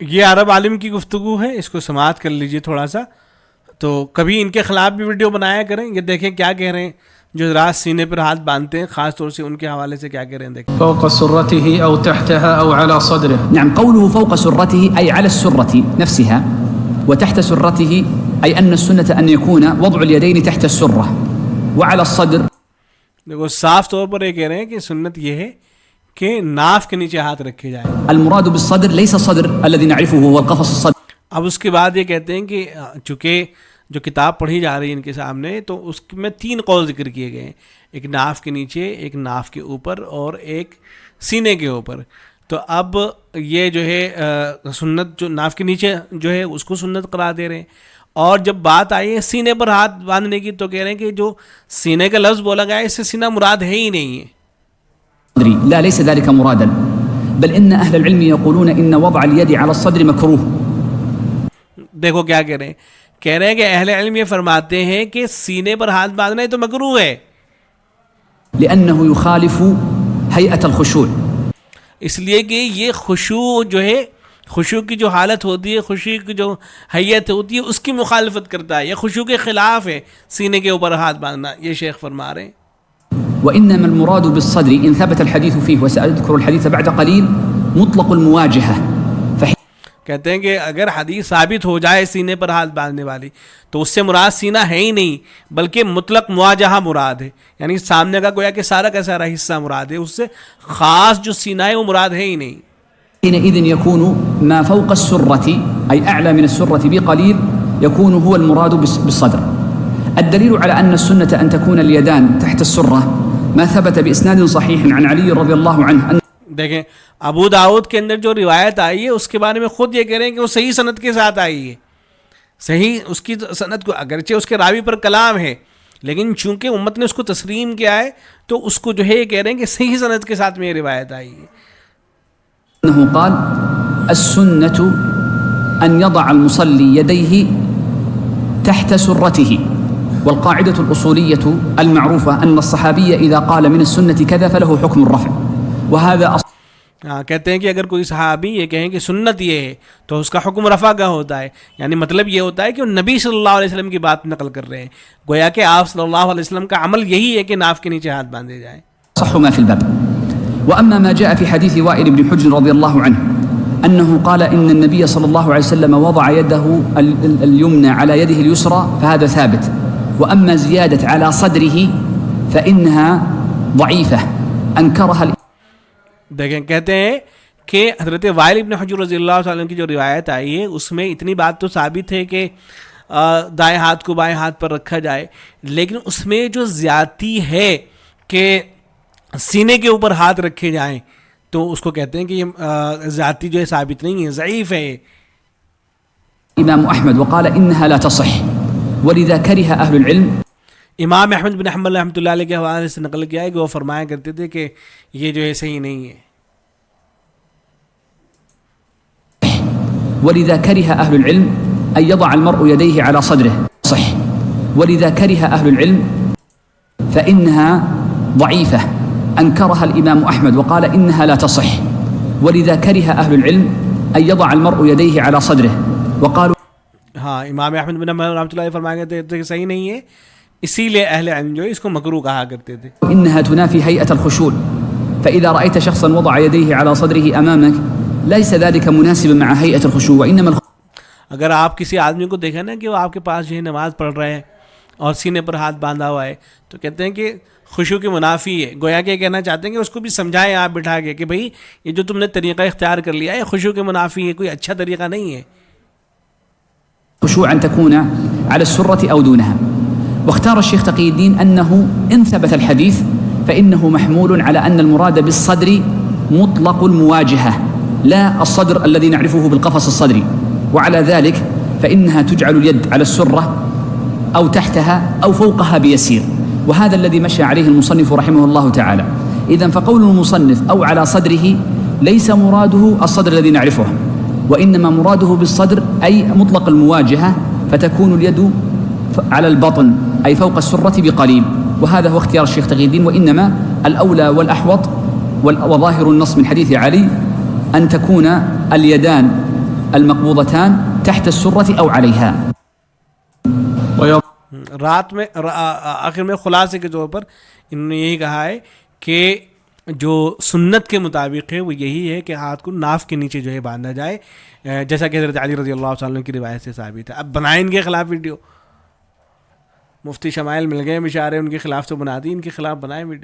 یہ عرب عالم کی گفتگو ہے, اس کو سماعت کر لیجئے تھوڑا سا. تو کبھی ان کے خلاف بھی ویڈیو بنایا کریں, یہ دیکھیں کیا کہہ رہے ہیں جو رات سینے پر ہاتھ باندھتے ہیں, خاص طور سے ان کے حوالے سے کیا کہہ رہے ہیں دیکھیں. فوق سرته أو تحتها أو على صدره. نعم, قوله فوق سرته أي على السرة نفسها, وتحت سرته أي أن السنة أن يكون وضع اليدين تحت السرة وعلى الصدر. دیکھو صاف طور پر یہ کہہ رہے ہیں کہ سنت یہ ہے کہ ناف کے نیچے ہاتھ رکھے جائیں. المراد بالصدر ليس الصدر الذي نعرفه هو القفص الصدر. اب اس کے بعد یہ کہتے ہیں کہ چونکہ جو کتاب پڑھی جا رہی ہے ان کے سامنے, تو اس میں 3 قول ذکر کیے گئے ہیں, ایک ناف کے نیچے, ایک ناف کے اوپر, اور ایک سینے کے اوپر. تو اب یہ جو ہے سنت جو ناف کے نیچے جو ہے اس کو سنت قرار دے رہے ہیں, اور جب بات آئی ہے سینے پر ہاتھ باندھنے کی تو کہہ رہے ہیں کہ جو سینے کا لفظ بولا گیا ہے اس سے سینہ مراد ہے ہی نہیں ہے. لا ليس ذلك مرادا, بل ان اهل العلم يقولون ان وضع اليد على الصدر مكروه. دیکھو کیا کہہ رہے ہیں کہ اہل علم یہ فرماتے ہیں کہ سینے پر ہاتھ باندھنا تو مکروہ ہے, لانه يخالف هيئة الخشوع, اس لیے کہ یہ خشوع جو ہے, خشوع کی جو حالت ہوتی ہے, خشوع کی جو حیت ہوتی ہے اس کی مخالفت کرتا ہے, یہ خشوع کے خلاف ہے سینے کے اوپر ہاتھ باندھنا, یہ شیخ فرما رہے ہیں. وانما المراد بالصدر ان ثبت الحديث فيه وساذكر الحديث بعد قليل مطلق المواجهة. کہتے ہیں کہ اگر حدیث ثابت ہو جائے سینے پر ہاتھ باندھنے والی تو اس سے مراد سینہ ہے ہی نہیں, بلکہ مطلق مواجہہ مراد ہے, یعنی سامنے کا گویا کہ سارا کا سارا حصہ مراد ہے, اس سے خاص جو سینہ ہے وہ مراد ہے ہی نہیں. حينئذ يكون ما فوق السرة أي أعلى من السرة بقليل يكون هو المراد بالصدر. الدليل على أن السنة أن تكون اليدان تحت السرة ما ثبت بإسناد صحيح عن علي رضي الله عنه. دیکھیں ابو داؤد کے اندر جو روایت آئی ہے اس کے بارے میں خود یہ کہہ رہے ہیں کہ وہ صحیح سند کے ساتھ آئی ہے, صحیح اس کی سند کو, اگرچہ اس کے راوی پر کلام ہے لیکن چونکہ امت نے اس کو تسلیم کیا ہے تو اس کو جو ہے یہ کہہ رہے ہیں کہ صحیح سند کے ساتھ میں یہ روایت آئی ہے. انه قال السنة ان يضع المصلي يديه تحت سرته, والقاعدة الأصولية المعروفة ان الصحابي اذا قال من السنة كذا فله حكم الرفع. وهذا کہتے ہیں کہ اگر کوئی صحابی یہ کہیں کہ سنت یہ ہے تو اس کا حکم رفع کا ہوتا ہے, یعنی مطلب یہ ہوتا ہے کہ وہ نبی صلی اللہ علیہ وسلم کی بات نقل کر رہے ہیں, گویا کہ آپ صلی اللہ علیہ وسلم کا عمل یہی ہے کہ ناف کے نیچے ہاتھ باندھے جائیں. صح ما في الباب. واما ما جاء في حديث وائل بن حجر رضي الله عنه انه قال ان النبي صلى الله عليه وسلم وضع يده اليمنى على يده اليسرى فهذا ثابت. واما زيادة على صدره فانها ضعيفة انكرها. دیکھیں کہتے ہیں کہ حضرت وائل بن حجر رضی اللہ عنہ کی جو روایت آئی ہے اس میں اتنی بات تو ثابت ہے کہ دائیں ہاتھ کو بائیں ہاتھ پر رکھا جائے, لیکن اس میں جو زیادتی ہے کہ سینے کے اوپر ہاتھ رکھے جائیں تو اس کو کہتے ہیں کہ یہ زیادتی جو ہے ثابت نہیں ہے, ضعیف ہے. امام احمد وقال انها لا تصح ولذا كره اهل العلم. امام احمد بن حنبل رحمۃ اللہ علیہ کے حوالے سے نقل کیا ہے کہ وہ فرمایا کرتے تھے کہ یہ جو ہے صحیح نہیں ہے. ولذا كره أهل العلم أن يضع المرء يديه على صدره صح. ولذا كره أهل العلم فإنها ضعيفة أنكرها الإمام أحمد وقال إنها لا تصح. ولذا كره أهل العلم أن يضع المرء يديه على صدره وقالوا ہاں امام احمد بن حنبل رحمۃ اللہ فرمایا کرتے تھے کہ صحیح نہیں ہے, اسی لیے اہل علم جو اس کو مکروہ کہا کرتے تھے. إنها تنافي هيئة الخشوع, فإذا رأيت شخصا وضع يديه على صدره أمامك ليس ذلك مناسبا مع هيئة الخشوع. وإنما اگر آپ کسی آدمی کو دیکھیں نا کہ وہ آپ کے پاس جو ہے نماز پڑھ رہے ہیں اور سینے پر ہاتھ باندھا ہوا ہے تو کہتے ہیں کہ خشوع کے منافی ہے, گویا کہ کہنا چاہتے ہیں کہ اس کو بھی سمجھائیں آپ بٹھا کے کہ بھئی یہ جو تم نے طریقہ اختیار کر لیا ہے خشوع کے منافی ہے, کوئی اچھا طریقہ نہیں ہے. خشوعا تكون على السرة أو دونها. واختار الشيخ تقي الدين أنه إن ثبت الحديث فإنه محمول على أن المراد بالصدر مطلق المواجهة لا الصدر الذي نعرفه بالقفص الصدري. وعلى ذلك فإنها تجعل اليد على السرة أو تحتها أو فوقها بيسير, وهذا الذي مشى عليه المصنف رحمه الله تعالى. إذن فقول المصنف أو على صدره ليس مراده الصدر الذي نعرفه, وإنما مراده بالصدر أي مطلق المواجهة, فتكون اليد على البطن أي فوق السرة بقليل. وهذا هو اختيار الشيخ تقي الدين. وإنما الأولى والأحوط وظاهر النص من حديث علي أن تكون اليدان المقبوضتان تحت السرة أو عليها. رات میں آخر میں خلاصے کے طور پر انہوں نے یہی کہا ہے کہ جو سنت کے مطابق ہے وہ یہی ہے کہ ہاتھ کو ناف کے نیچے جو ہے باندھا جائے، جیسا کہ حضرت علی رضی اللہ عنہ کی روایت سے ثابت ہے. اب بنائیں ان کے خلاف ویڈیو، مفتی شمائل مل گئے بیچارے، ان کے خلاف تو بنا دی، ان کے خلاف بنائیں ویڈیو.